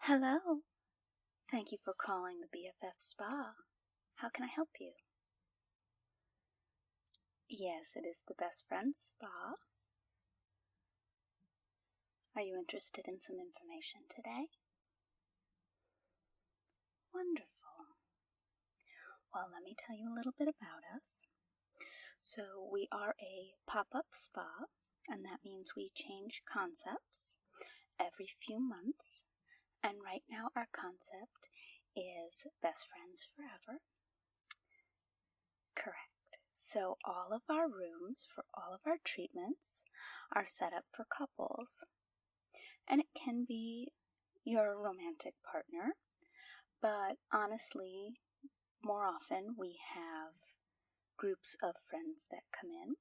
Hello. Thank you for calling the BFF Spa. How can I help you? Yes, it is the Best Friends Spa. Are you interested in some information today? Wonderful. Well, let me tell you a little bit about us. So we are a pop-up spa, and that means we change concepts every few months. And right now our concept is Best Friends Forever. Correct. So all of our rooms for all of our treatments are set up for couples. And it can be your romantic partner, but honestly, more often we have groups of friends that come in,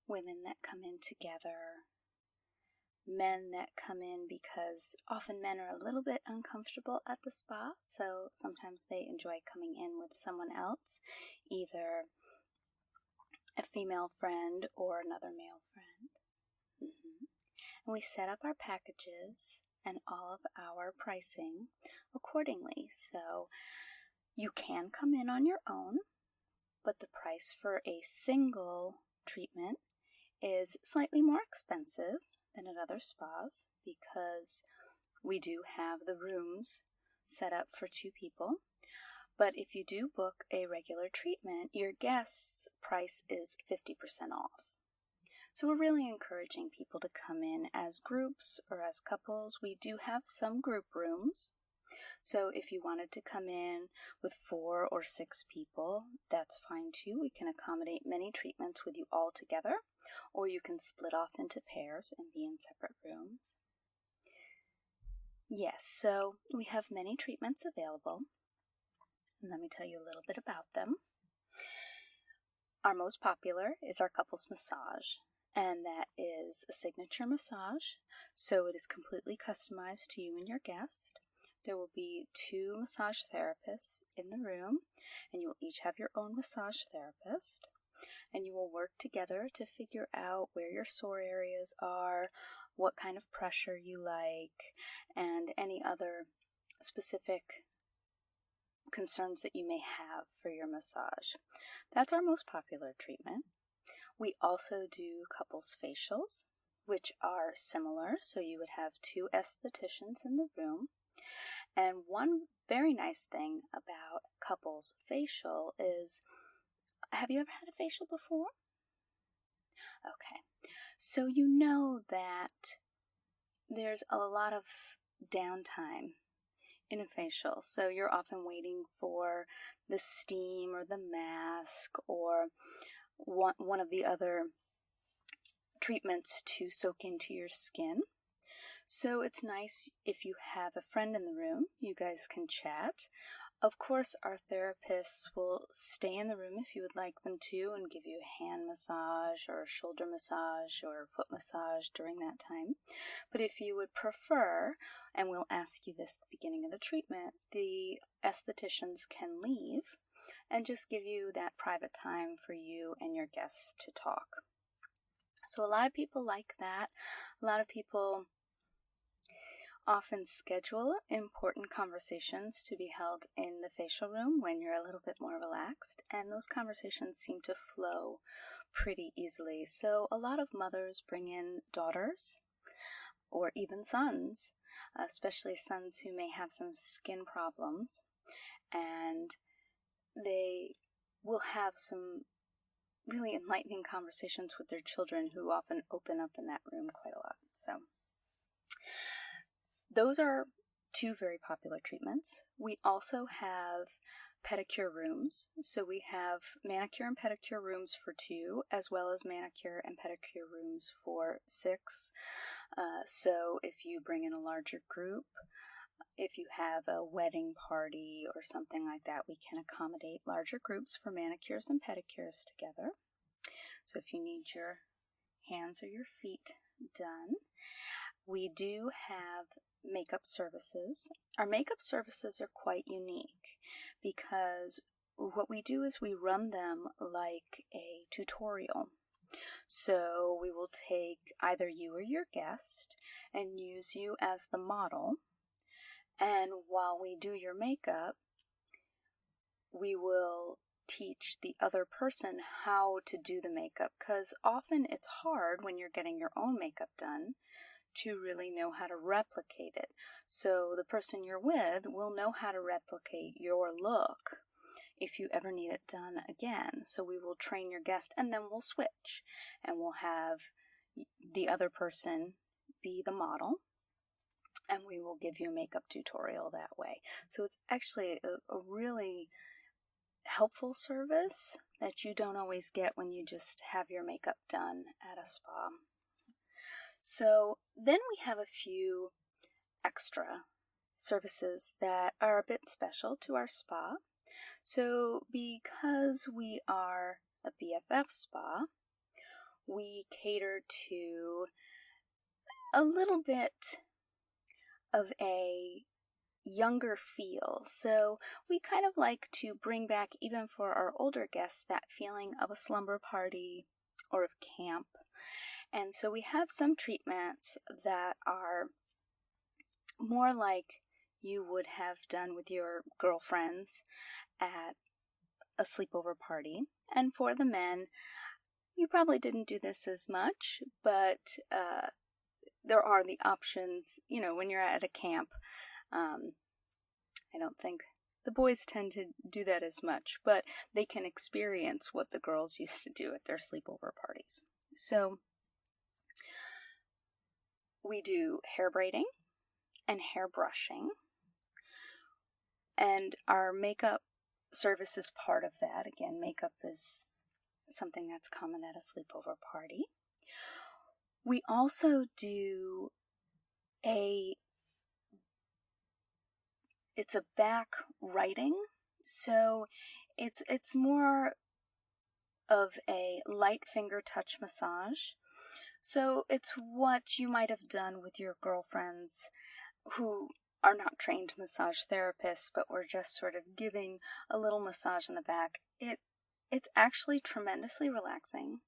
women that come in together, men that come in because often men are a little bit uncomfortable at the spa, so sometimes they enjoy coming in with someone else, either a female friend or another male friend. And we set up our packages and all of our pricing accordingly. So you can come in on your own, but the price for a single treatment is slightly more expensive than at other spas because we do have the rooms set up for 2 people. But if you do book a regular treatment, your guest's price is 50% off. So we're really encouraging people to come in as groups or as couples. We do have some group rooms. So if you wanted to come in with 4 or 6 people, that's fine too. We can accommodate many treatments with you all together, or you can split off into pairs and be in separate rooms. Yes, so we have many treatments available. Let me tell you a little bit about them. Our most popular is our couples massage, and that is a signature massage, so it is completely customized to you and your guest. There will be 2 massage therapists in the room, and you will each have your own massage therapist, and you will work together to figure out where your sore areas are, what kind of pressure you like, and any other specific concerns that you may have for your massage. That's our most popular treatment. We also do couples facials, which are similar, so you would have 2 estheticians in the room. And one very nice thing about couples facial is, have you ever had a facial before? Okay, so you know that there's a lot of downtime in a facial, so you're often waiting for the steam or the mask or one of the other treatments to soak into your skin. So it's nice if you have a friend in the room, you guys can chat. Of course, our therapists will stay in the room if you would like them to and give you a hand massage or a shoulder massage or foot massage during that time. But if you would prefer, and we'll ask you this at the beginning of the treatment, the estheticians can leave and just give you that private time for you and your guests to talk. So a lot of people like that. A lot of people often schedule important conversations to be held in the facial room when you're a little bit more relaxed, and those conversations seem to flow pretty easily. So a lot of mothers bring in daughters or even sons, especially sons who may have some skin problems, and they will have some really enlightening conversations with their children who often open up in that room quite a lot. So those are 2 very popular treatments. We also have pedicure rooms. So we have manicure and pedicure rooms for 2, as well as manicure and pedicure rooms for 6. So if you bring in a larger group, if you have a wedding party or something like that, we can accommodate larger groups for manicures and pedicures together. So if you need your hands or your feet done, we do have makeup services. Our makeup services are quite unique because what we do is we run them like a tutorial. So we will take either you or your guest and use you as the model And while we do your makeup, we will teach the other person how to do the makeup, because often it's hard when you're getting your own makeup done to really know how to replicate it. So the person you're with will know how to replicate your look if you ever need it done again. So we will train your guest, and then we'll switch, and we'll have the other person be the model, and we will give you a makeup tutorial that way. So it's actually a really helpful service that you don't always get when you just have your makeup done at a spa. So then we have a few extra services that are a bit special to our spa. So because we are a BFF spa, we cater to a little bit of a younger feel. So we kind of like to bring back, even for our older guests, that feeling of a slumber party or of camp. And so we have some treatments that are more like you would have done with your girlfriends at a sleepover party. And for the men, you probably didn't do this as much, but there are the options, when you're at a camp. I don't think the boys tend to do that as much, but they can experience what the girls used to do at their sleepover parties. So we do hair braiding and hair brushing, and our makeup service is part of that. Again, makeup is something that's common at a sleepover party. We also do it's a back writing, so it's more of a light finger touch massage. So it's what you might have done with your girlfriends who are not trained massage therapists, but we're just sort of giving a little massage in the back. It's actually tremendously relaxing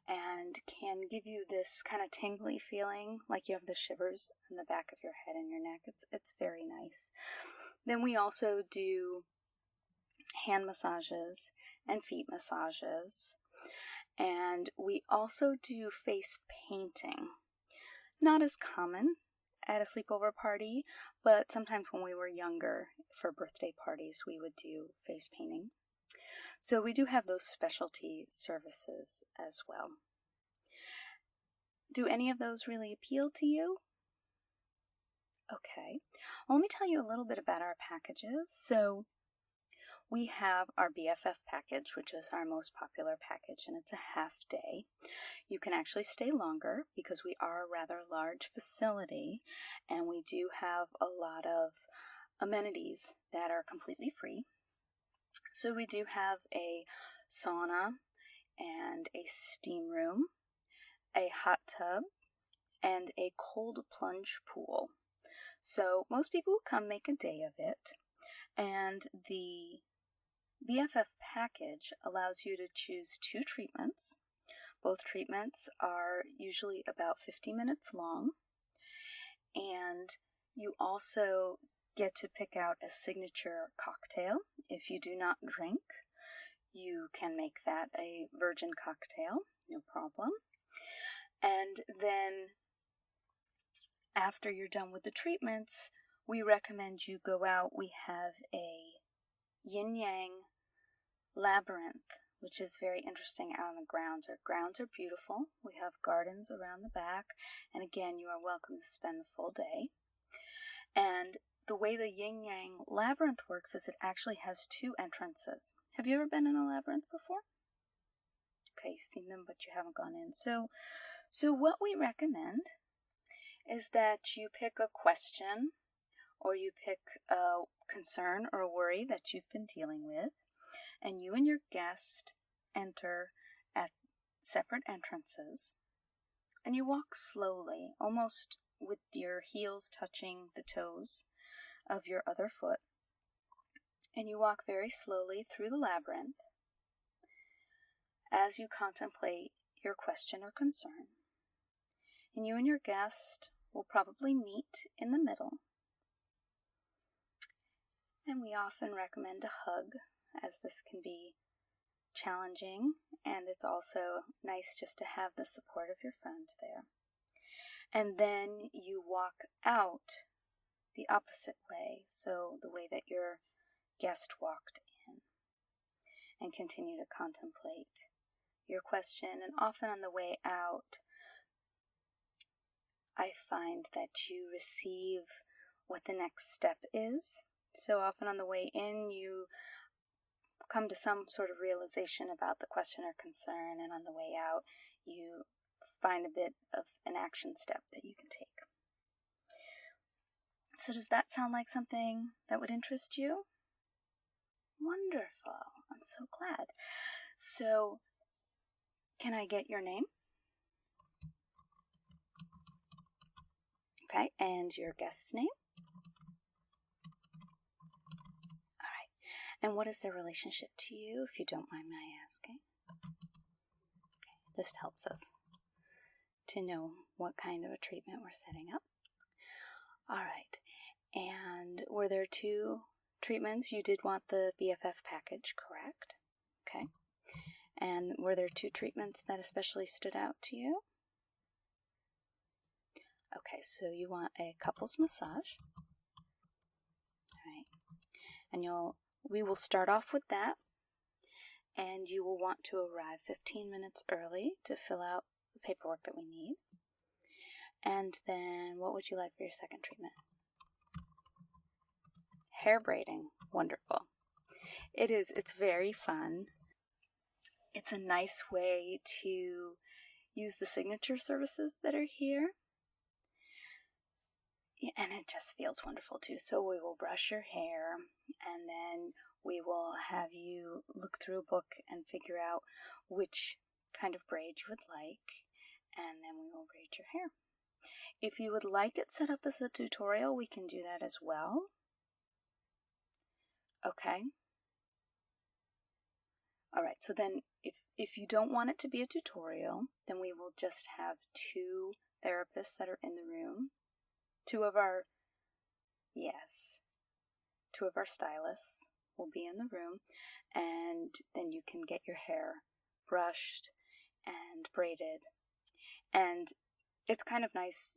and can give you this kind of tingly feeling, like you have the shivers in the back of your head and your neck. It's very nice. Then we also do hand massages and feet massages, and we also do face painting. Not as common at a sleepover party, but sometimes when we were younger, for birthday parties, we would do face painting. So we do have those specialty services as well. Do any of those really appeal to you? Okay, well, let me tell you a little bit about our packages. So we have our BFF package, which is our most popular package, and it's a half day. You can actually stay longer because we are a rather large facility, and we do have a lot of amenities that are completely free. So we do have a sauna and a steam room, a hot tub, and a cold plunge pool. So most people who come make a day of it, and the BFF package allows you to choose 2 treatments. Both treatments are usually about 50 minutes long, and you also get to pick out a signature cocktail. If you do not drink, you can make that a virgin cocktail, no problem. And then after you're done with the treatments, we recommend you go out. We have a yin-yang labyrinth, which is very interesting out on the grounds. Our grounds are beautiful. We have gardens around the back, and again, you are welcome to spend the full day. And the way the yin-yang labyrinth works is it actually has 2 entrances. Have you ever been in a labyrinth before? Okay, you've seen them, but you haven't gone in. So what we recommend is that you pick a question, or you pick a concern or a worry that you've been dealing with, and you and your guest enter at separate entrances, and you walk slowly, almost with your heels touching the toes of your other foot, and you walk very slowly through the labyrinth as you contemplate your question or concern. And you and your guest will probably meet in the middle, And we often recommend a hug, as this can be challenging, and it's also nice just to have the support of your friend there. And then you walk out the opposite way, so the way that your guest walked in, and continue to contemplate your question. And often on the way out, I find that you receive what the next step is. So often on the way in, you come to some sort of realization about the question or concern, and on the way out, you find a bit of an action step that you can take. So does that sound like something that would interest you? Wonderful. I'm so glad. So, can I get your name? Okay, and your guest's name? All right. And what is their relationship to you, if you don't mind my asking? Okay, this helps us to know what kind of a treatment we're setting up. All right. And were there 2 treatments? You did want the BFF package, correct? Okay. And were there 2 treatments that especially stood out to you? Okay, so you want a couples massage. All right. And we will start off with that. And you will want to arrive 15 minutes early to fill out the paperwork that we need. And then what would you like for your second treatment? Hair braiding. Wonderful. It is. It's very fun. It's a nice way to use the signature services that are here. Yeah, and it just feels wonderful too. So we will brush your hair, and then we will have you look through a book and figure out which kind of braid you would like, and then we will braid your hair. If you would like it set up as a tutorial, we can do that as well. Okay. All right, so then if you don't want it to be a tutorial, then we will just have 2 therapists that are in the room. 2 of our stylists will be in the room, and then you can get your hair brushed and braided. And it's kind of nice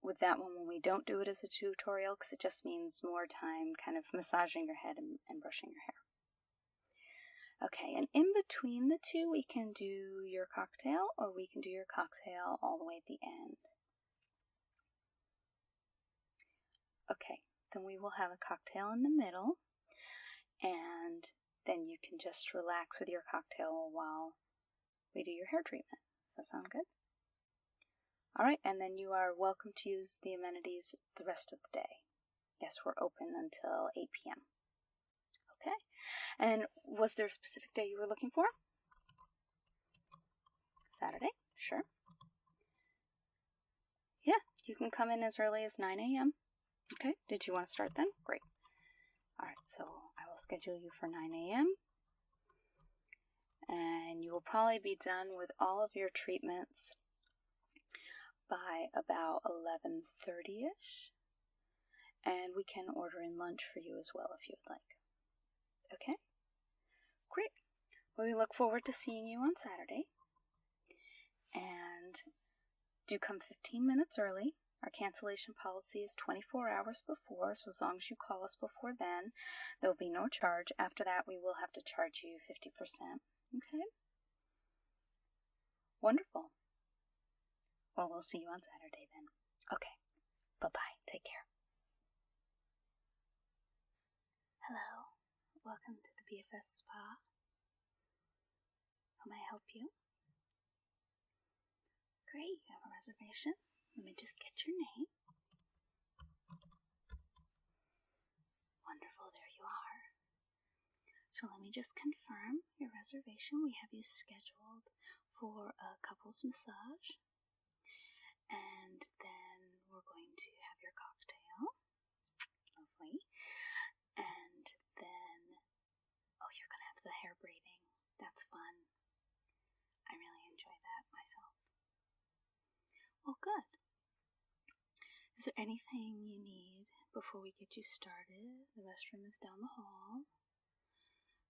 with that one when we don't do it as a tutorial, because it just means more time kind of massaging your head and brushing your hair. Okay, and in between the 2, we can do your cocktail, or we can do your cocktail all the way at the end. Okay, then we will have a cocktail in the middle, and then you can just relax with your cocktail while we do your hair treatment. Does that sound good? All right, and then you are welcome to use the amenities the rest of the day. Yes, we're open until 8 p.m. Okay, and was there a specific day you were looking for? Saturday? Sure. Yeah, you can come in as early as 9 a.m. Okay, did you want to start then? Great. All right, so I will schedule you for 9 a.m. And you will probably be done with all of your treatments by about 11:30ish. And we can order in lunch for you as well if you would like. Okay? Great. Well, we look forward to seeing you on Saturday. And do come 15 minutes early. Our cancellation policy is 24 hours before, so as long as you call us before then, there will be no charge. After that, we will have to charge you 50%. Okay? Wonderful. Well, we'll see you on Saturday then. Okay. Bye-bye. Take care. Hello. Welcome to the BFF Spa. How may I help you? Great. You have a reservation. Let me just get your name. Wonderful. There you are. So let me just confirm your reservation. We have you scheduled for a couples massage. And then we're going to have your cocktail. Lovely. And then, oh, you're going to have the hair braiding. That's fun. I really enjoy that myself. Well, good. Is Is there anything you need before we get you started? The restroom is down the hall.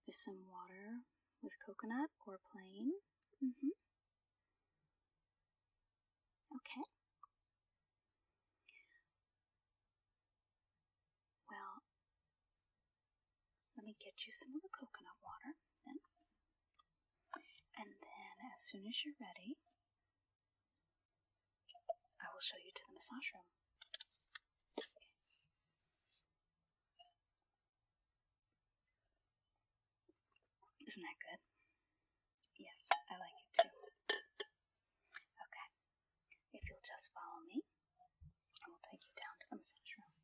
There's some water with coconut or plain. Okay. Well, let me get you some of the coconut water then. And then as soon as you're ready, I will show you to the massage room. Isn't that good? Yes, I like it too. Okay. If you'll just follow me, I will take you down to the massage room.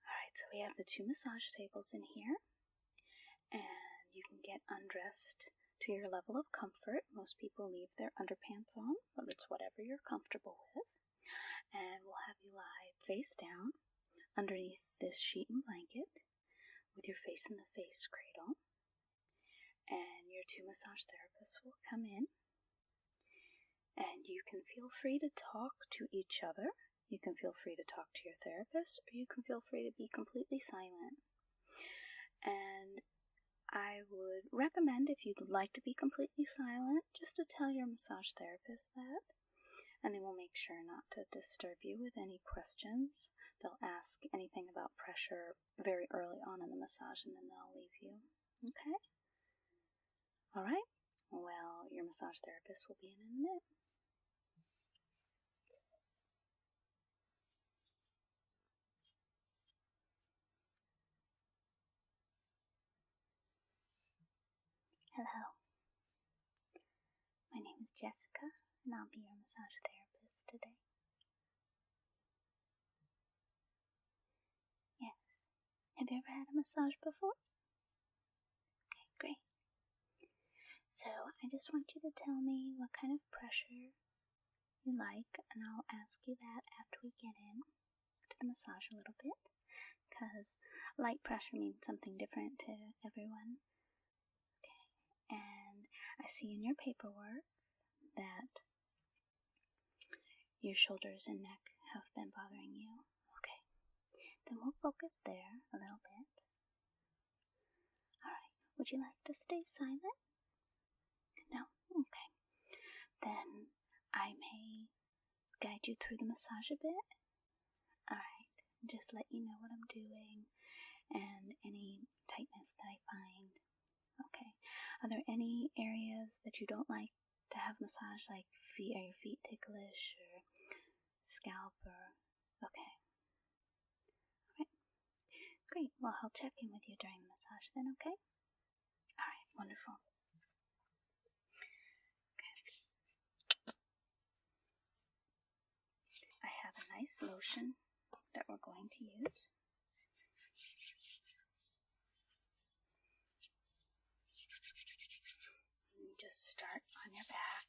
Alright, so we have the 2 massage tables in here, and you can get undressed to your level of comfort. Most people leave their underpants on, but it's whatever you're comfortable with. And we'll have you lie face down underneath this sheet and blanket with your face in the face cradle. And your 2 massage therapists will come in, and you can feel free to talk to each other. You can feel free to talk to your therapist, or you can feel free to be completely silent. And I would recommend, if you'd like to be completely silent, just to tell your massage therapist that, and they will make sure not to disturb you with any questions. They'll ask anything about pressure very early on in the massage, and then they'll leave you. Okay? Alright? Well, your massage therapist will be in a minute. Hello. My name is Jessica, and I'll be your massage therapist today. Yes. Have you ever had a massage before? Okay, great. So, I just want you to tell me what kind of pressure you like, and I'll ask you that after we get in to the massage a little bit, because light pressure means something different to everyone. Okay, and I see in your paperwork that your shoulders and neck have been bothering you. Okay, then we'll focus there a little bit. Alright, would you like to stay silent? No? Okay. Then I may guide you through the massage a bit. Alright, just let you know what I'm doing and any tightness that I find. Okay. Are there any areas that you don't like to have massage, like feet? Are your feet ticklish or scalp or... Okay. Alright. Great. Well, I'll check in with you during the massage then, okay? Alright, wonderful. Okay. I have a nice lotion that we're going to use. You just start on your back,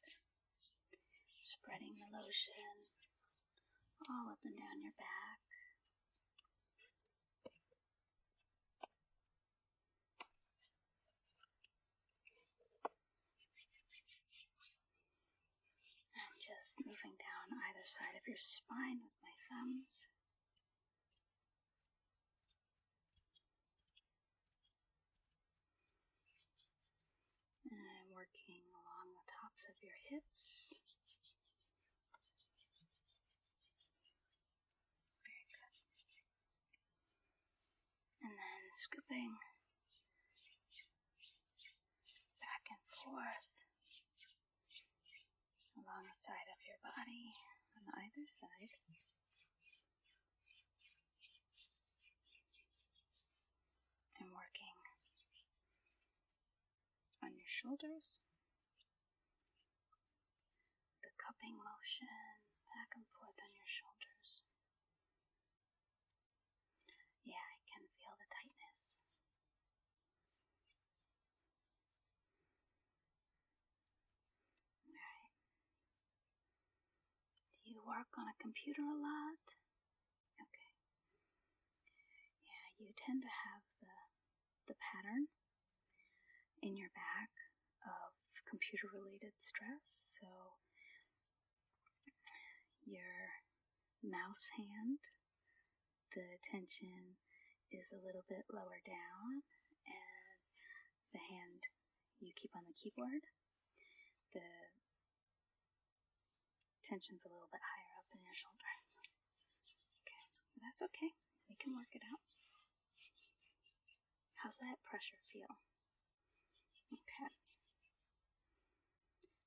spreading the lotion all up and down your back. And just moving down either side of your spine with my thumbs. And working along the tops of your hips. Very good. And then scooping back and forth along the side of your body on either side. And working on your shoulders. The cupping motion back and forth on your shoulders. Yeah, I can feel the tightness. Alright. Do you work on a computer a lot? Okay. Yeah, you tend to have the pattern in your back of computer-related stress. So your mouse hand, the tension is a little bit lower down, and the hand you keep on the keyboard, the tension's a little bit higher up in your shoulders. Okay, that's okay. We can work it out. How's that pressure feel? Okay.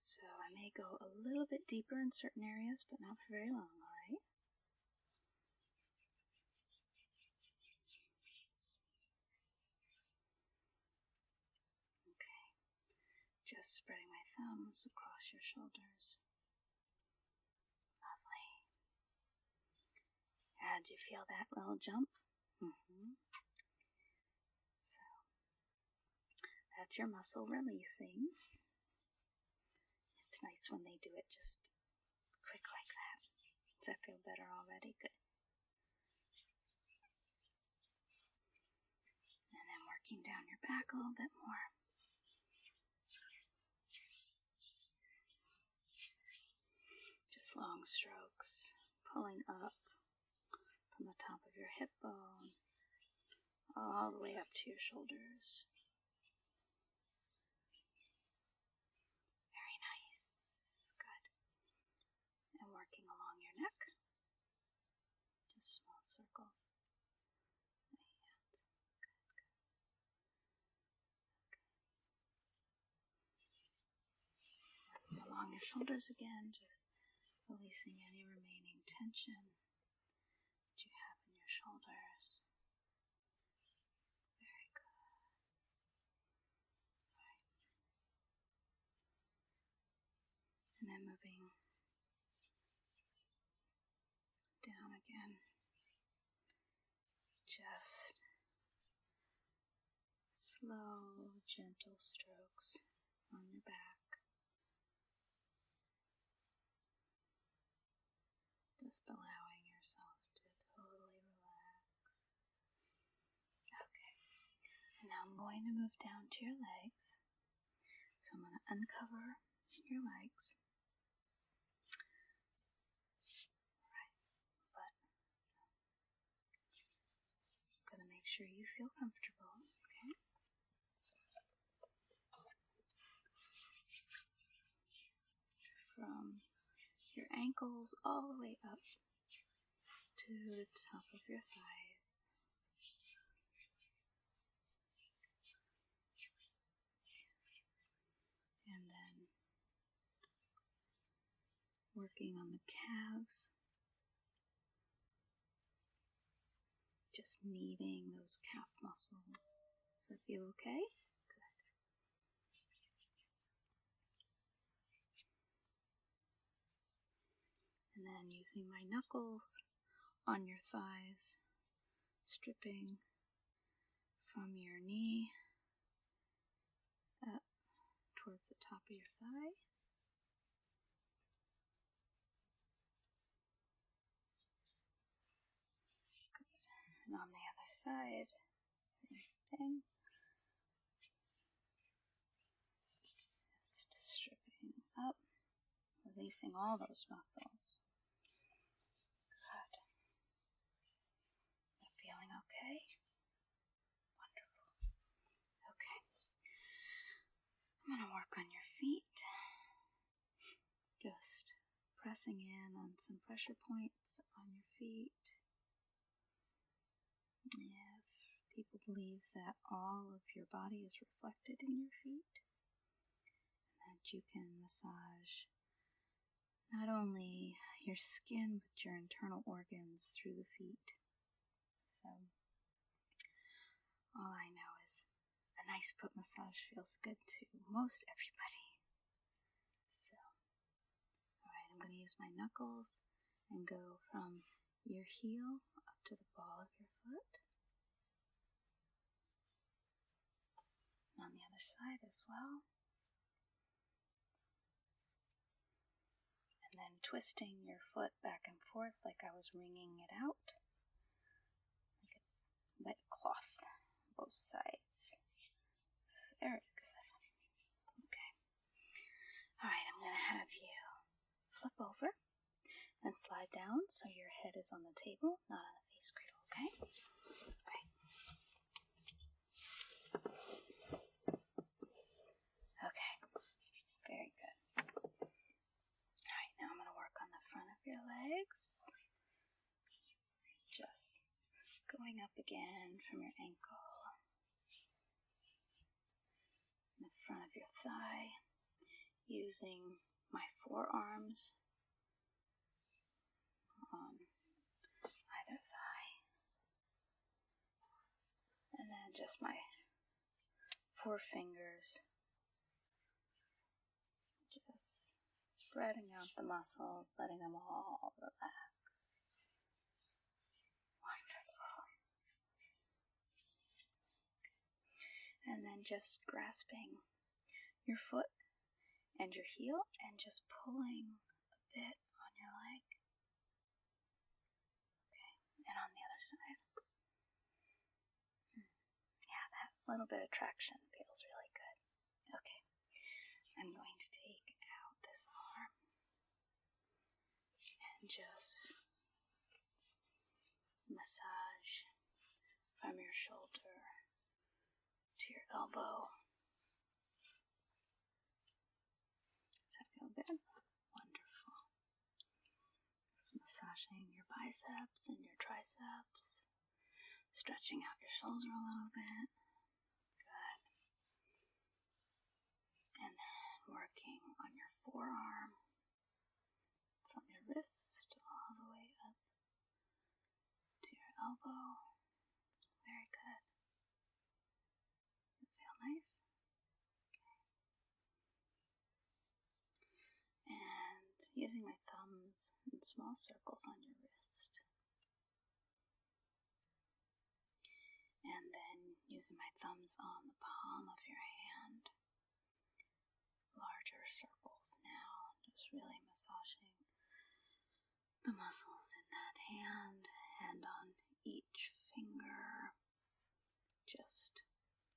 So I may go a little bit deeper in certain areas, but not for very long, all right? Okay. Just spreading my thumbs across your shoulders. Lovely. Did you feel that little jump? So, that's your muscle releasing. It's nice when they do it just quick like that. Does that feel better already? Good. And then working down your back a little bit more. Just long strokes, pulling up from the top of your hip bone all the way up to your shoulders. Very nice. Good. And working along your neck. Just small circles. My hands. Good. Working along your shoulders again, just releasing any remaining tension that you have in your shoulders. Very good. Right. And then moving down again. Just slow, gentle strokes on your back. Just allowing yourself to totally relax. Okay. And now I'm going to move down to your legs. So I'm going to uncover your legs. Right. But I'm going to make sure you feel comfortable. Okay. From your ankles all the way up to the top of your thighs. And then working on the calves. Just kneading those calf muscles. Does that feel okay? Good. And then using my knuckles on your thighs, stripping from your knee up towards the top of your thigh. Good. And on the other side, same thing. Just stripping up, releasing all those muscles. Good. You feeling okay? Wonderful. Okay. I'm going to work on your feet. Just pressing in on some pressure points on your feet. Yes, people believe that all of your body is reflected in your feet. And that you can massage not only your skin, but your internal organs through the feet. So, all I know is a nice foot massage feels good to most everybody. So, alright, I'm going to use my knuckles and go from your heel up to the ball of your foot. And on the other side as well. And then twisting your foot back and forth like I was wringing it out. Like a wet cloth, both sides. Very good. Okay. flip over and slide down so your head is on the table, not on the face cradle, okay? Right. Okay, very good. Alright, now I'm going to work on the front of your legs. Just going up again from your ankle, the front of your thigh, using my forearms on either thigh, and then just my forefingers, just spreading out the muscles, letting them all relax. Wonderful. And then just grasping your foot and your heel and just pulling a bit on your leg. Okay, and on the other side. Yeah, that little bit of traction feels really good. Okay, I'm going to take out this arm and just massage from your shoulder to your elbow. Does that feel good? Wonderful. Just massaging your biceps and your triceps, stretching out your shoulder a little bit. Good. And then working on your forearm from your wrist all the way up to your elbow. Very good. Does it feel nice? And using my thumbs in small circles on your wrist. And then using my thumbs on the palm of your hand. Larger circles now, just really massaging the muscles in that hand and on each finger. Just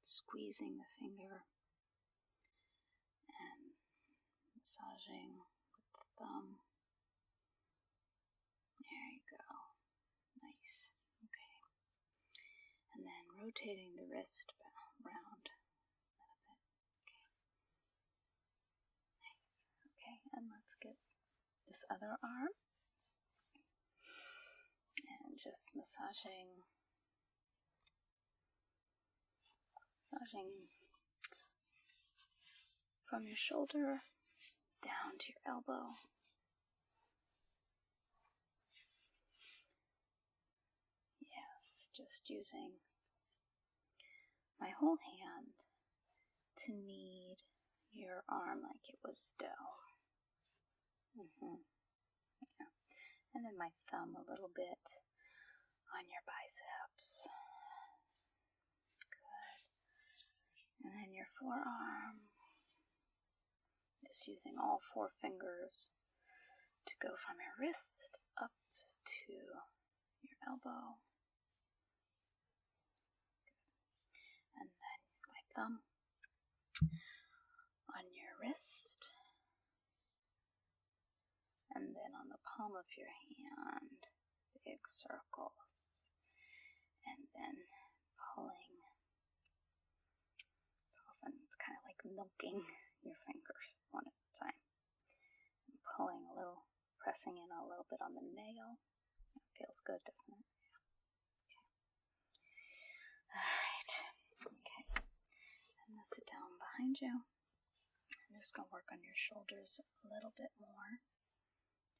squeezing the finger and massaging with the thumb. There you go. Nice. Okay. And then rotating the wrist around a little bit. Okay. Nice. Okay, and let's get this other arm. And just massaging from your shoulder down to your elbow. Yes, just using my whole hand to knead your arm like it was dough. Yeah. And then my thumb a little bit on your biceps. Good. And then your forearm. Just using all four fingers to go from your wrist up to your elbow. Good. And then my thumb on your wrist. And then on the palm of your hand, big circles. And then pulling. It's kind of like milking your fingers one at a time. And pulling a little, pressing in a little bit on the nail. It feels good, doesn't it? Yeah. Okay. Alright. Okay. I'm going to sit down behind you. I'm just going to work on your shoulders a little bit more.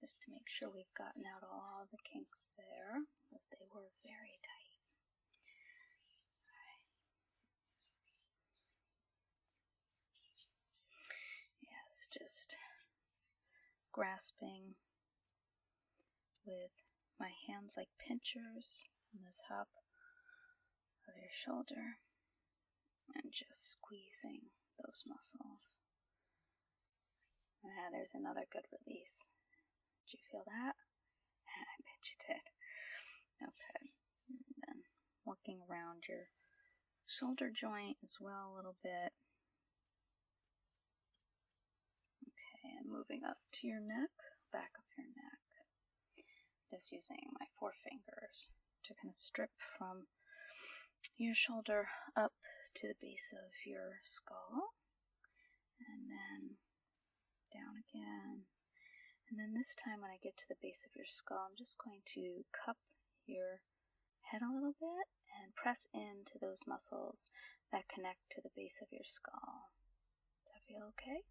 Just to make sure we've gotten out all the kinks there, as they were very tight. Alright. Yes, just grasping with my hands like pinchers on the top of your shoulder and just squeezing those muscles. Ah, there's another good release. Did you feel that? I bet you did. Okay. And then working around your shoulder joint as well a little bit. Okay, and moving up to your neck back of your neck. Just using my forefingers to kind of strip from your shoulder up to the base of your skull, and then down again. And then this time when I get to the base of your skull, I'm just going to cup your head a little bit and press into those muscles that connect to the base of your skull. Does that feel okay?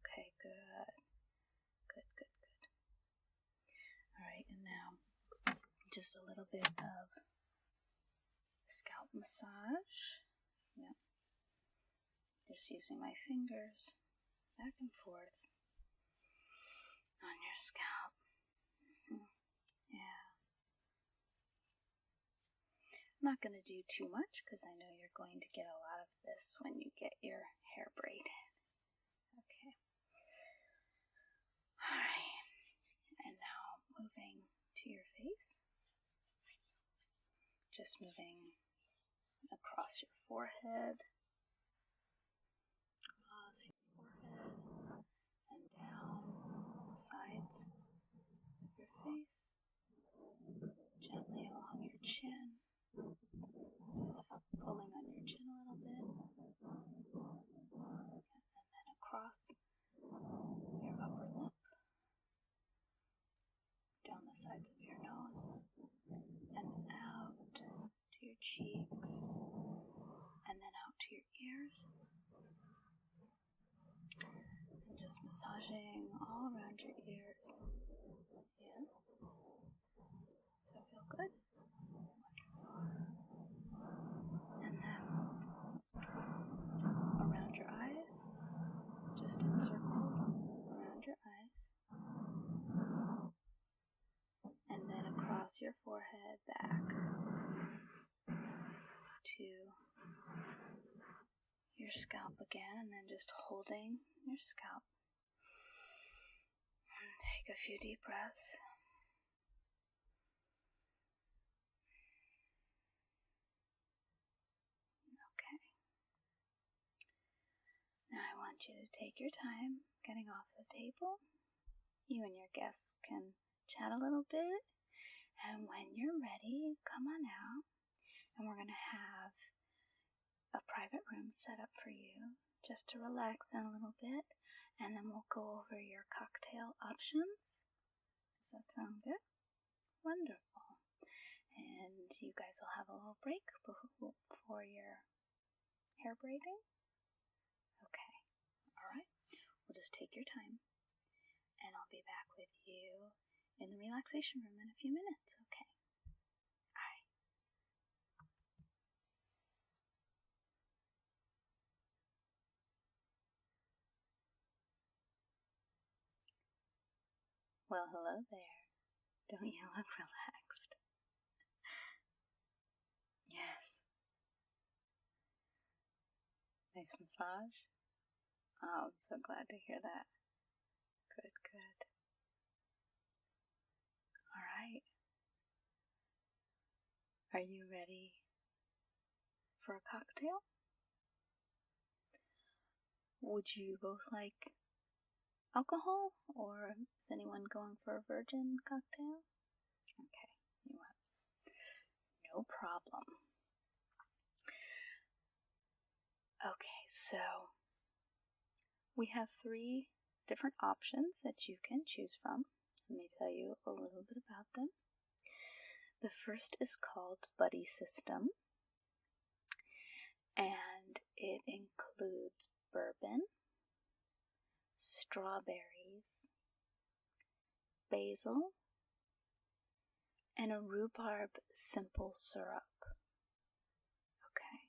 Okay, good. Good, good, good. Alright, and now just a little bit of scalp massage. Yep. Just using my fingers back and forth on your scalp. Yeah. I'm not going to do too much because I know you're going to get a lot of this when you get your hair braided. Okay. Alright. And now moving to your face. Just moving across your forehead. Across your forehead. And down the sides of your face. Gently along your chin. Just pulling on your chin a little bit. And then across your upper lip. Down the sides of your nose. And out to your cheeks. And then out to your ears. And just massaging all around your ears. Yeah? Does that feel good? And then around your eyes, just in circles around your eyes, and then across your forehead back to your scalp again, and then just holding your scalp. And take a few deep breaths. Now I want you to take your time getting off the table. You and your guests can chat a little bit, and when you're ready, come on out, and we're going to have a private room set up for you just to relax in a little bit, and then we'll go over your cocktail options. Does that sound good? Wonderful. And you guys will have a little break before your hair braiding. Okay, alright, we'll just take your time, and I'll be back with you in the relaxation room in a few minutes, okay? Alright. Well, hello there. Don't you look relaxed? Yes. Nice massage? Oh, I'm so glad to hear that. Good, good. Alright. Are you ready for a cocktail? Would you both like alcohol, or is anyone going for a virgin cocktail? Okay, you want. No problem. Okay, so we have 3 different options that you can choose from. Let me tell you a little bit about them. The first is called Buddy System, and it includes bourbon, strawberries, basil, and a rhubarb simple syrup. Okay.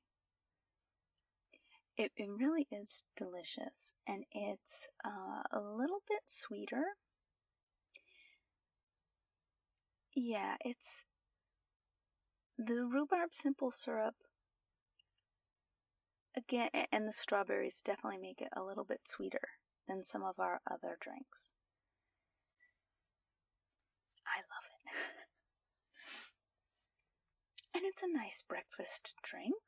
It really is delicious, and it's a little bit sweeter. Yeah, it's the rhubarb simple syrup, again, and the strawberries definitely make it a little bit sweeter than some of our other drinks. I love it. And it's a nice breakfast drink.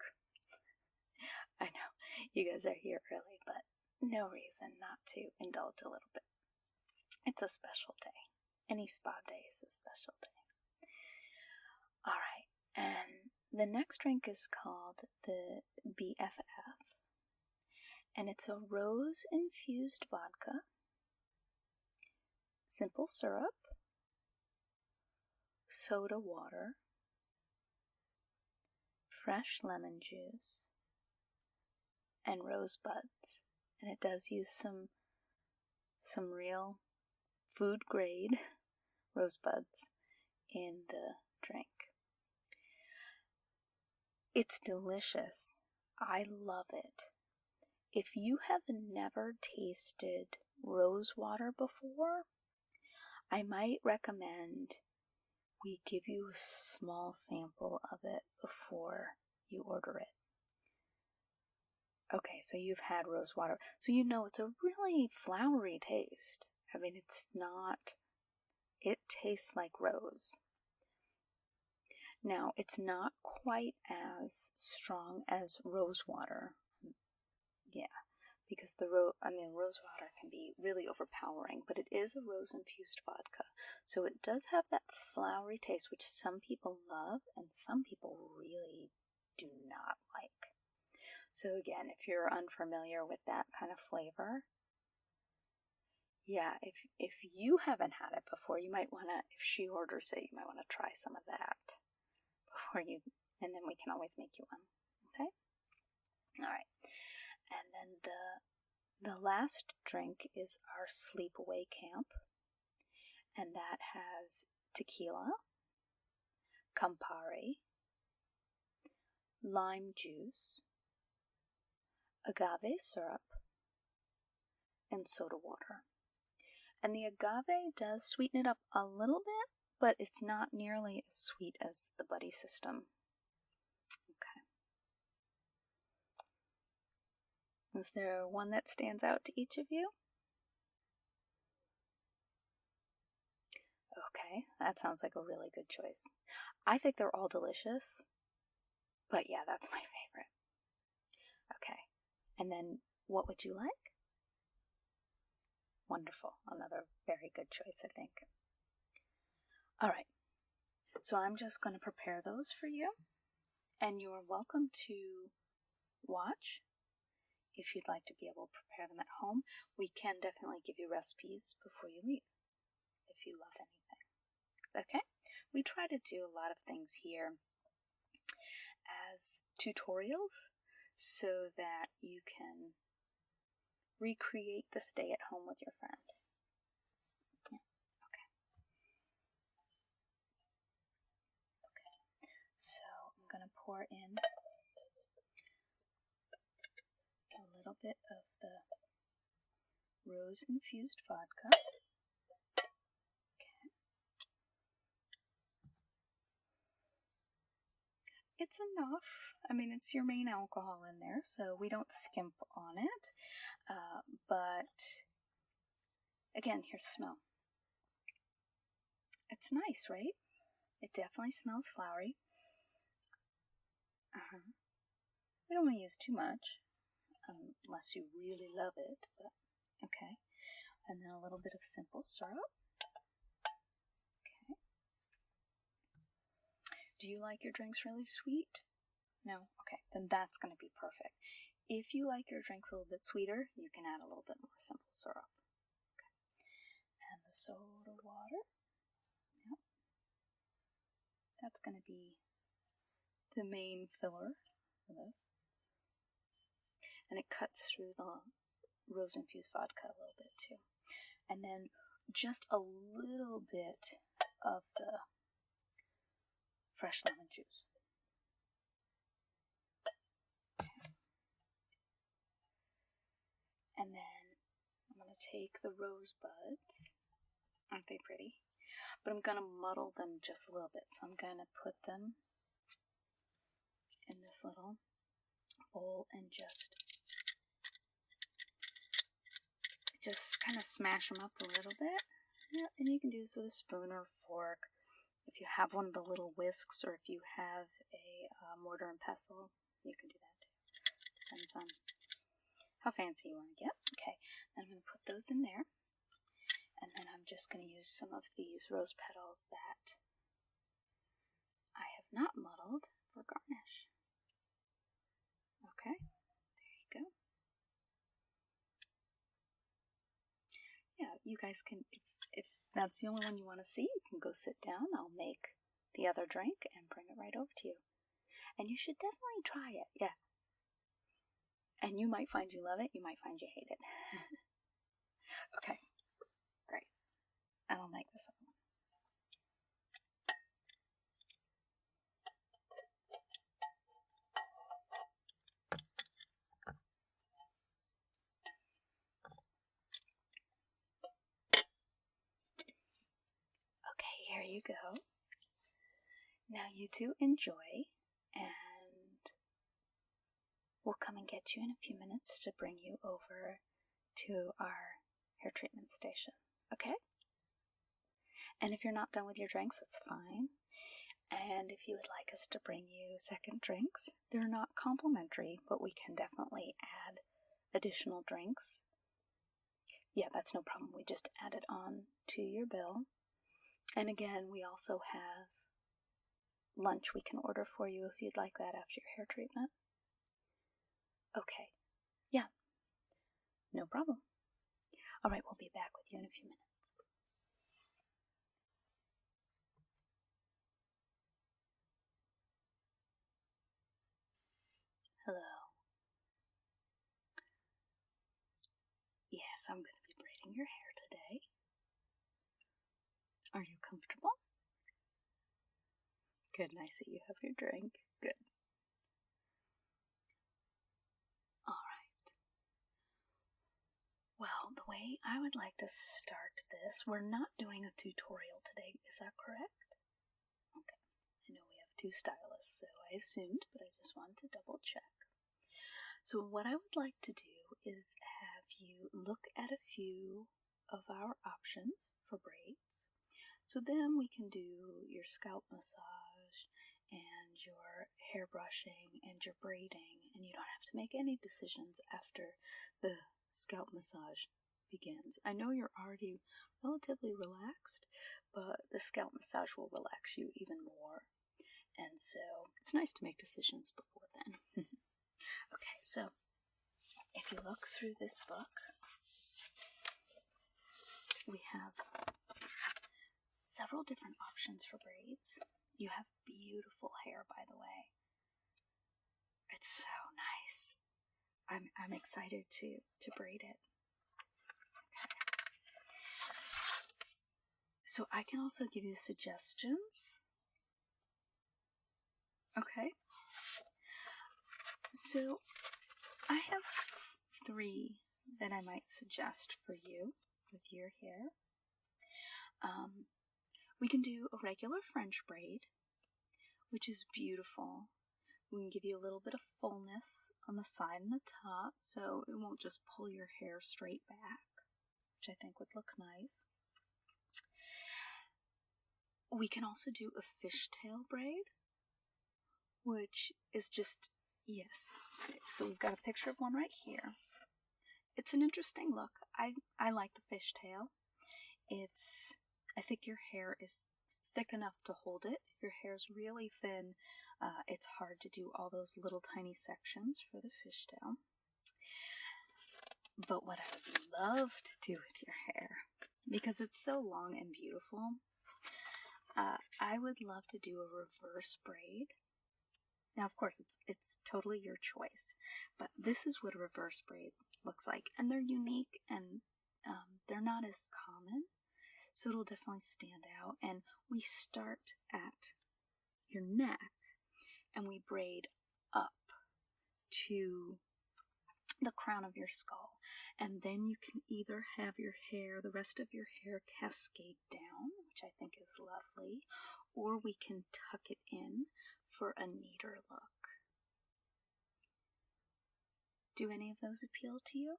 I know, you guys are here early, but no reason not to indulge a little bit. It's a special day. Any spa day is a special day. Alright, and the next drink is called the BFF, and it's a rose-infused vodka, simple syrup, soda water, fresh lemon juice, and rose buds. And it does use some real food-grade rose buds in the drink. It's delicious. I love it. If you have never tasted rose water before, I might recommend we give you a small sample of it before you order it. Okay, so you've had rose water, so you know it's a really flowery taste. I mean, it tastes like rose. Now, it's not quite as strong as rose water. Yeah, because rose water can be really overpowering, but it is a rose-infused vodka. So it does have that flowery taste, which some people love and some people really do not like. So again, if you're unfamiliar with that kind of flavor, yeah, if you haven't had it before, you might want to, if she orders it, you might want to try some of that before you, and then we can always make you one, okay? All right, and then the last drink is our sleepaway camp, and that has tequila, Campari, lime juice, agave syrup, and soda water. And the agave does sweeten it up a little bit, but it's not nearly as sweet as the buddy system. Okay. Is there one that stands out to each of you? Okay, that sounds like a really good choice. I think they're all delicious, but yeah, that's my favorite. Okay, and then what would you like? Wonderful, another very good choice, I think. All right, so I'm just going to prepare those for you, and you're welcome to watch if you'd like to be able to prepare them at home. We can definitely give you recipes before you leave if you love anything. Okay? We try to do a lot of things here as tutorials so that you can recreate the stay at home with your friend. Yeah. Okay. Okay. So I'm going to pour in a little bit of the rose-infused vodka. Okay. It's enough. I mean, it's your main alcohol in there, so we don't skimp on it. But again, here's smell. It's nice, right? It definitely smells flowery. We don't want to use too much, unless you really love it, but okay. And then a little bit of simple syrup. Okay. Do you like your drinks really sweet? No? Okay, then that's going to be perfect. If you like your drinks a little bit sweeter, you can add a little bit more simple syrup. Okay. And the soda water. Yep. That's going to be the main filler for this. And it cuts through the rose-infused vodka a little bit too. And then just a little bit of the fresh lemon juice. And then I'm going to take the rose buds. Aren't they pretty? But I'm going to muddle them just a little bit. So I'm going to put them in this little bowl and just kind of smash them up a little bit. Yeah, and you can do this with a spoon or a fork. If you have one of the little whisks, or if you have a mortar and pestle, you can do that too. Depends on how fancy you want to get. Okay, and I'm going to put those in there. And then I'm just going to use some of these rose petals that I have not muddled for garnish. Okay, there you go. Yeah, you guys can, if that's the only one you want to see, you can go sit down. I'll make the other drink and bring it right over to you. And you should definitely try it, yeah. And you might find you love it, you might find you hate it. Okay, great. And I'll make this other one. Okay, here you go. Now you two enjoy, and we'll come and get you in a few minutes to bring you over to our hair treatment station, okay? And if you're not done with your drinks, that's fine. And if you would like us to bring you second drinks, they're not complimentary, but we can definitely add additional drinks. Yeah, that's no problem. We just add it on to your bill. And again, we also have lunch we can order for you if you'd like that after your hair treatment. Okay. Yeah. No problem. All right, we'll be back with you in a few minutes. Hello. Yes, I'm going to be braiding your hair today. Are you comfortable? Good, and I see you have your drink. Good. Alright. Well, the way I would like to start this, we're not doing a tutorial today, is that correct? Okay. I know we have two stylists, so I assumed, but I just wanted to double check. So what I would like to do is have you look at a few of our options for braids. So then we can do your scalp massage and your hair brushing and your braiding, and you don't have to make any decisions after the scalp massage begins. I know you're already relatively relaxed, but the scalp massage will relax you even more, and so it's nice to make decisions before then. Okay, so if you look through this book, we have several different options for braids. You have beautiful hair, by the way. It's so nice. I'm excited to braid it. Okay. So I can also give you suggestions. Okay. So I have 3 that I might suggest for you with your hair. We can do a regular French braid, which is beautiful. We can give you a little bit of fullness on the side and the top, so it won't just pull your hair straight back, which I think would look nice. We can also do a fishtail braid, which is just, yes. So we've got a picture of one right here. It's an interesting look. I like the fishtail. I think your hair is thick enough to hold it. If your hair is really thin, it's hard to do all those little tiny sections for the fishtail. But what I would love to do with your hair, because it's so long and beautiful, I would love to do a reverse braid. Now, of course, it's totally your choice, but this is what a reverse braid looks like, and they're unique, and they're not as common, so it'll definitely stand out. And we start at your neck, and we braid up to the crown of your skull, and then you can either have your hair, the rest of your hair, cascade down, which I think is lovely, or we can tuck it in for a neater look. Do any of those appeal to you?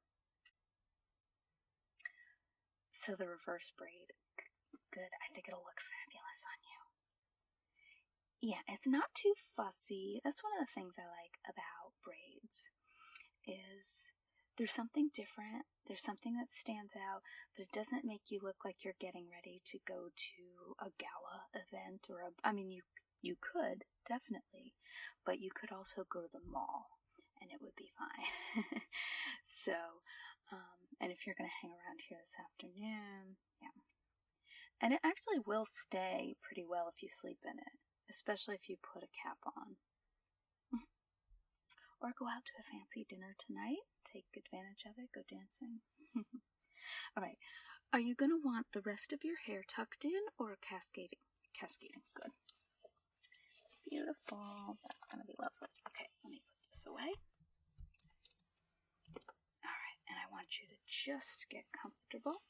So the reverse braid, good. I think it'll look fabulous on you. Yeah, it's not too fussy. That's one of the things I like about braids, is there's something different. There's something that stands out, but it doesn't make you look like you're getting ready to go to a gala event or you could, definitely, but you could also go to the mall and it would be fine. So, and if you're going to hang around here this afternoon, yeah. And it actually will stay pretty well if you sleep in it, especially if you put a cap on. Or go out to a fancy dinner tonight. Take advantage of it. Go dancing. Alright. Are you going to want the rest of your hair tucked in or cascading? Cascading. Good. Beautiful. That's going to be lovely. Okay, let me put this away. Alright, and I want you to just get comfortable.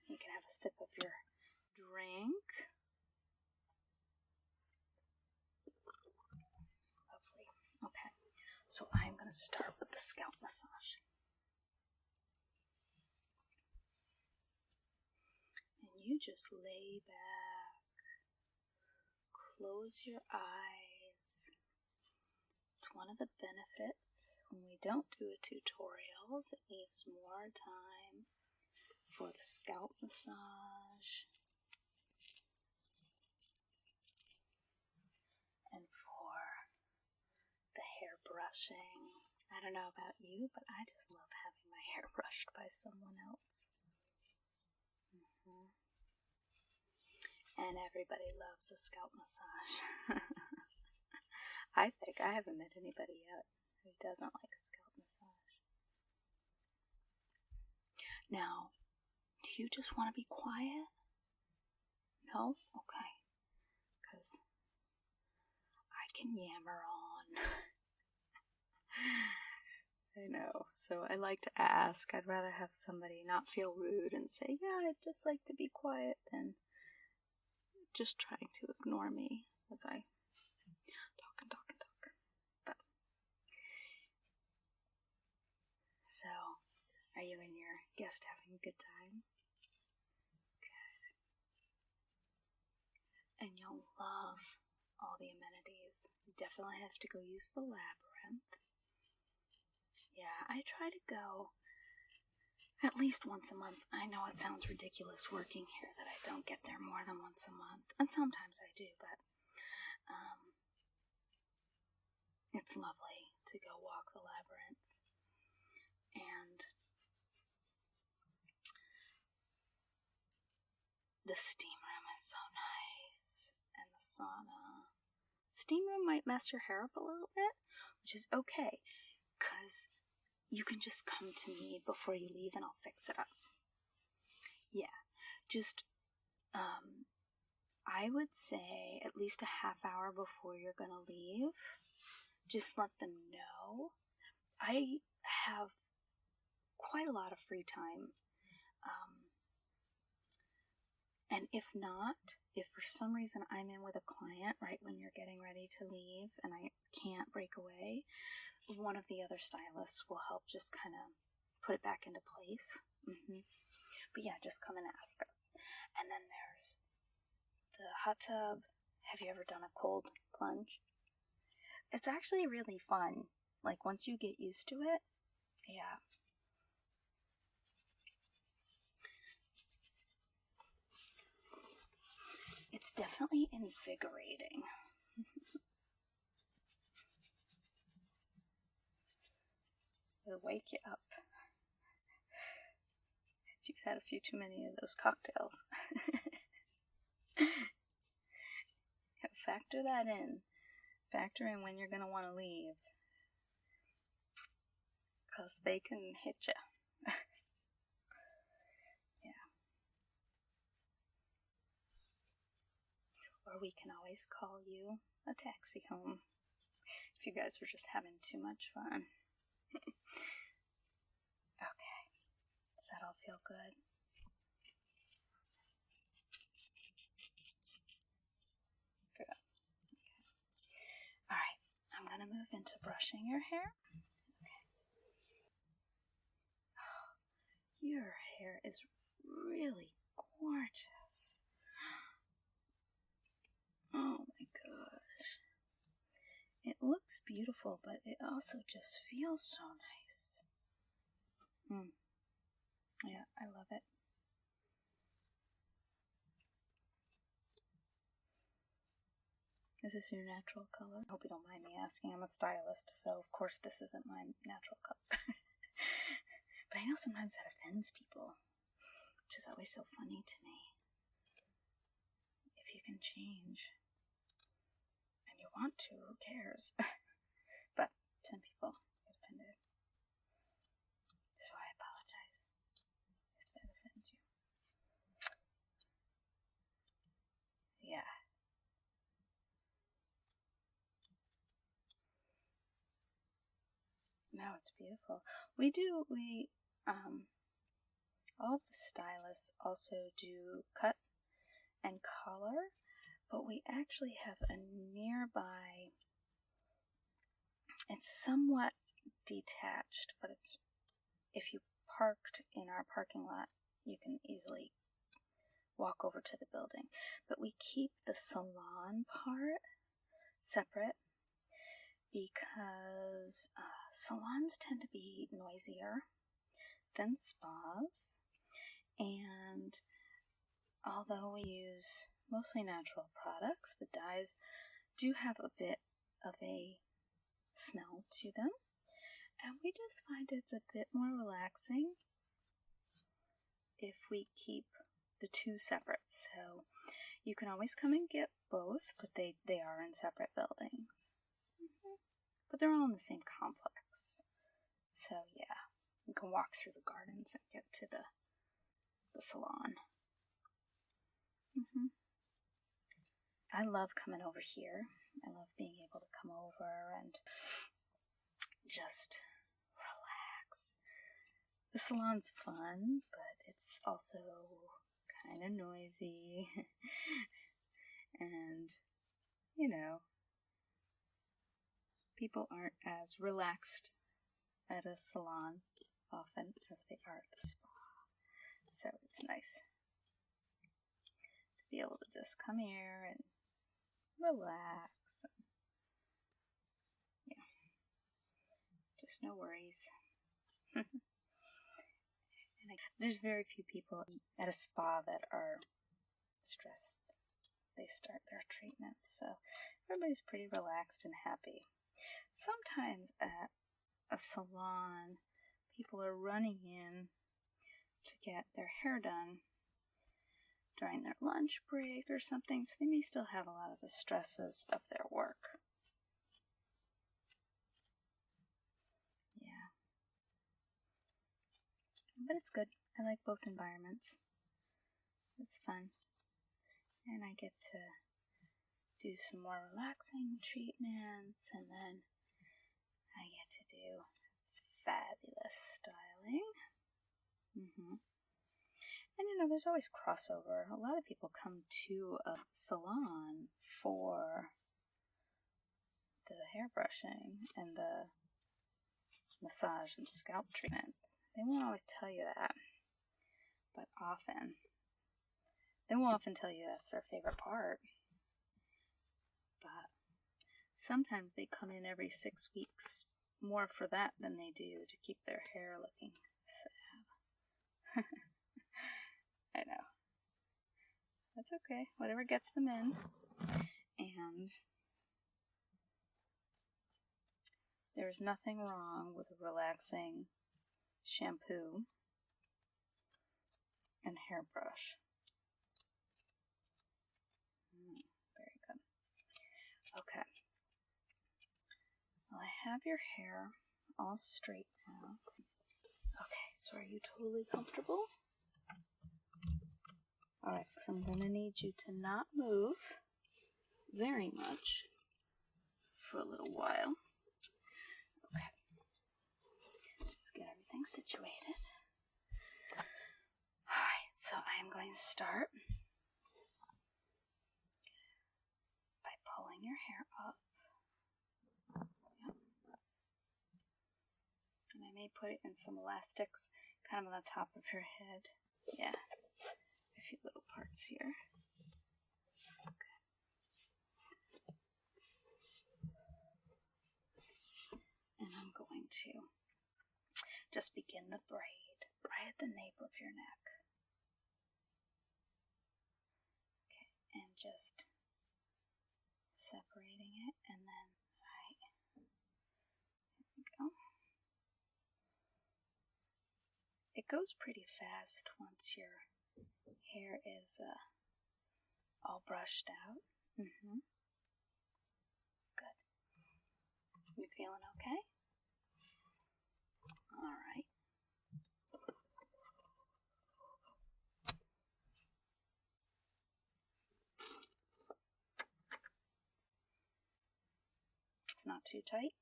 You can have a sip of your drink. Lovely. Okay. So I'm going to start with the scalp massage. And you just lay back, close your eyes. It's one of the benefits when we don't do a tutorial, it leaves more time for the scalp massage and for the hair brushing. I don't know about you, but I just love having my hair brushed by someone else. And everybody loves a scalp massage. I think I haven't met anybody yet who doesn't like a scalp massage. Now, do you just want to be quiet? No? Okay. Because I can yammer on. I know. So I like to ask. I'd rather have somebody not feel rude and say, yeah, I'd just like to be quiet than just trying to ignore me as I talk and talk and talk. But, so, are you and your guest having a good time? Good. And you'll love all the amenities. You definitely have to go use the labyrinth. Yeah, I try to go at least once a month. I know it sounds ridiculous working here that I don't get there more than once a month. And sometimes I do, but it's lovely to go walk the labyrinth. And the steam room is so nice. And the sauna. Steam room might mess your hair up a little bit, which is okay, because you can just come to me before you leave and I'll fix it up. Yeah, just, I would say at least a half hour before you're going to leave, just let them know. I have quite a lot of free time. And if not, if for some reason I'm in with a client right when you're getting ready to leave and I can't break away, one of the other stylists will help just kind of put it back into place. But yeah, just come and ask us. And then there's the hot tub. Have you ever done a cold plunge? It's actually really fun. Like, once you get used to it, yeah. It's definitely invigorating. It'll wake you up. If you've had a few too many of those cocktails. Factor that in. Factor in when you're going to want to leave. Because they can hit you. Yeah. Or we can always call you a taxi home. If you guys are just having too much fun. Okay. Does that all feel good? Good. Okay. Alright, I'm going to move into brushing your hair. Okay. Oh, your hair is really gorgeous. Oh my gosh. It looks beautiful, but it also just feels so nice. Yeah, I love it. Is this your natural color? I hope you don't mind me asking. I'm a stylist, so of course this isn't my natural color. But I know sometimes that offends people, which is always so funny to me. If you can change, and you want to, who cares? But some people get offended. So I apologize if that offends you. Yeah. No, it's beautiful. All of the stylists also do cut and color, but we actually have a nearby, it's somewhat detached, but it's, if you parked in our parking lot, you can easily walk over to the building. But we keep the salon part separate because salons tend to be noisier than spas, and although we use mostly natural products, the dyes do have a bit of a smell to them, and we just find it's a bit more relaxing if we keep the two separate. So you can always come and get both, but they are in separate buildings. But they're all in the same complex. So yeah, you can walk through the gardens and get to the salon. I love coming over here. I love being able to come over and just relax. The salon's fun, but it's also kind of noisy. And, you know, people aren't as relaxed at a salon often as they are at the spa. So it's nice to be able to just come here and relax. And, yeah, just no worries. And there's very few people at a spa that are stressed. They start their treatment, so everybody's pretty relaxed and happy. Sometimes at a salon, people are running in to get their hair done during their lunch break or something, so they may still have a lot of the stresses of their work. Yeah. But it's good. I like both environments. It's fun. And I get to do some more relaxing treatments, and then I get to do fabulous styling. And you know, there's always crossover. A lot of people come to a salon for the hairbrushing and the massage and scalp treatment. They won't always tell you that, but often. They will often tell you that's their favorite part. But sometimes they come in every 6 weeks more for that than they do to keep their hair looking fab. I know. That's okay. Whatever gets them in. And there's nothing wrong with a relaxing shampoo and hairbrush. Very good. Okay. Well, I have your hair all straight now. Okay, so are you totally comfortable? Alright, so I'm going to need you to not move very much for a little while. Okay. Let's get everything situated. Alright, so I am going to start by pulling your hair up. Yep. And I may put it in some elastics kind of on the top of your head. Yeah. A few little parts here. Okay. And I'm going to just begin the braid right at the nape of your neck. Okay, and just separating it, and then right, here we go. It goes pretty fast once your hair is all brushed out. Good. You feeling okay? All right. It's not too tight.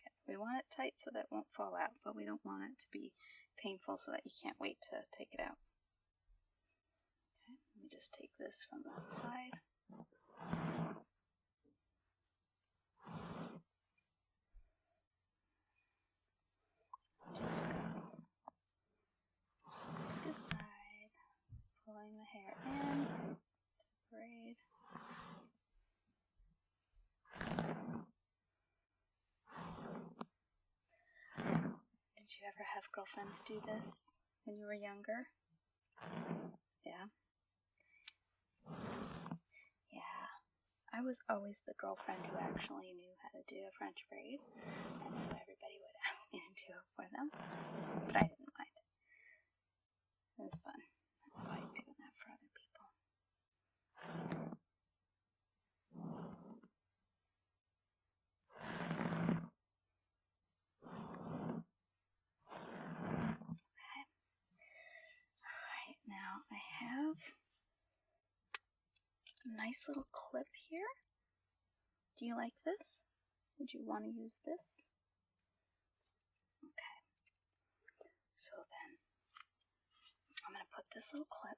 Okay. We want it tight so that it won't fall out, but we don't want it to be painful so that you can't wait to take it out. Okay, let me just take this from the side. Just go side to side, pulling the hair in to braid. Did you ever have girlfriends do this when you were younger? Yeah? Yeah. I was always the girlfriend who actually knew how to do a French braid, and so everybody would ask me to do it for them, but I didn't mind. It was fun. I like doing that for other people. Okay. Alright, now I have a nice little clip here. Do you like this? Would you want to use this? Okay. So then, I'm going to put this little clip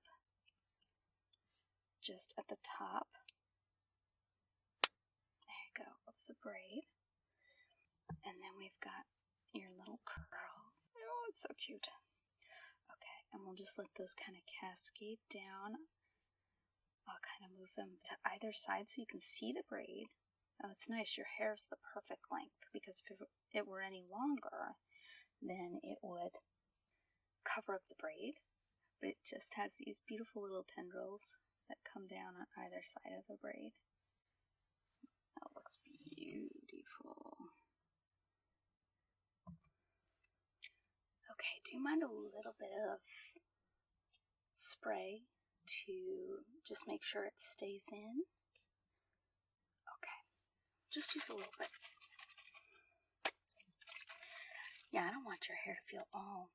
just at the top. There you go, of the braid. And then we've got your little curls. Oh, it's so cute. Okay, and we'll just let those kind of cascade down. I'll kind of move them to either side so you can see the braid. Oh, it's nice. Your hair's the perfect length, because if it were any longer, then it would cover up the braid. But it just has these beautiful little tendrils that come down on either side of the braid. That looks beautiful. Okay, do you mind a little bit of spray to just make sure it stays in? Okay, just use a little bit. Yeah, I don't want your hair to feel all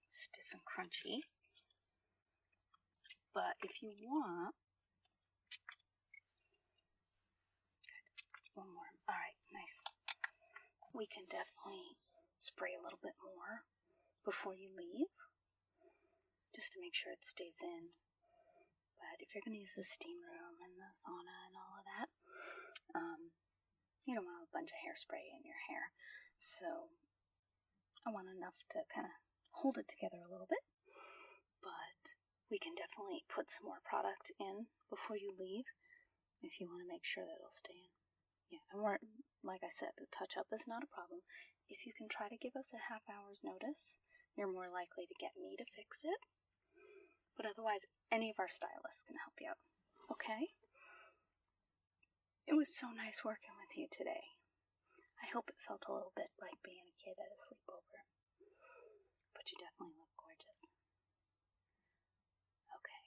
stiff and crunchy. But if you want, good, one more. All right, nice. We can definitely spray a little bit more before you leave, just to make sure it stays in. But if you're going to use the steam room and the sauna and all of that, you don't want a bunch of hairspray in your hair. So I want enough to kind of hold it together a little bit. But we can definitely put some more product in before you leave if you want to make sure that it'll stay in. Yeah, and we're, like I said, the touch-up is not a problem. If you can try to give us a half hour's notice, you're more likely to get me to fix it. But otherwise, any of our stylists can help you out. Okay? It was so nice working with you today. I hope it felt a little bit like being a kid at a sleepover. But you definitely look gorgeous. Okay.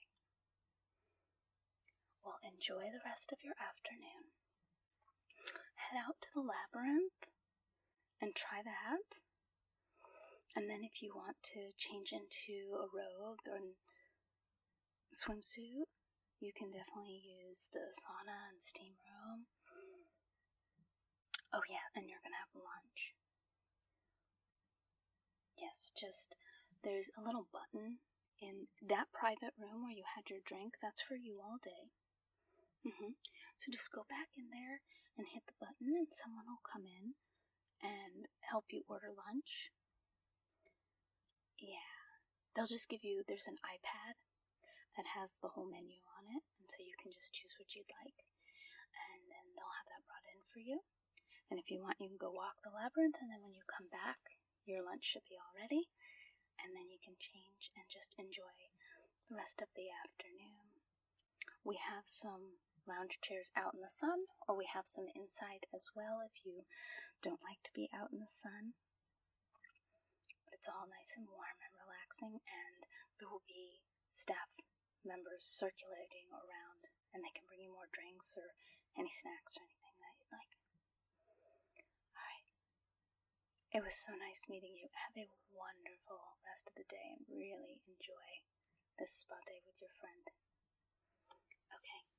Well, enjoy the rest of your afternoon. Head out to the labyrinth and try that. And then if you want to change into a robe or swimsuit, you can definitely use the sauna and steam room. Oh yeah, and you're going to have lunch. Yes, just, there's a little button in that private room where you had your drink. That's for you all day. So just go back in there and hit the button, and someone will come in and help you order lunch. Yeah, they'll just give you, there's an iPad that has the whole menu on it, and so you can just choose what you'd like, and then they'll have that brought in for you. And if you want, you can go walk the labyrinth, and then when you come back, your lunch should be all ready, and then you can change and just enjoy the rest of the afternoon. We have some lounge chairs out in the sun, or we have some inside as well if you don't like to be out in the sun. It's all nice and warm and relaxing, and there will be staff members circulating around, and they can bring you more drinks or any snacks or anything that you'd like. Alright. It was so nice meeting you. Have a wonderful rest of the day and really enjoy this spa day with your friend. Okay.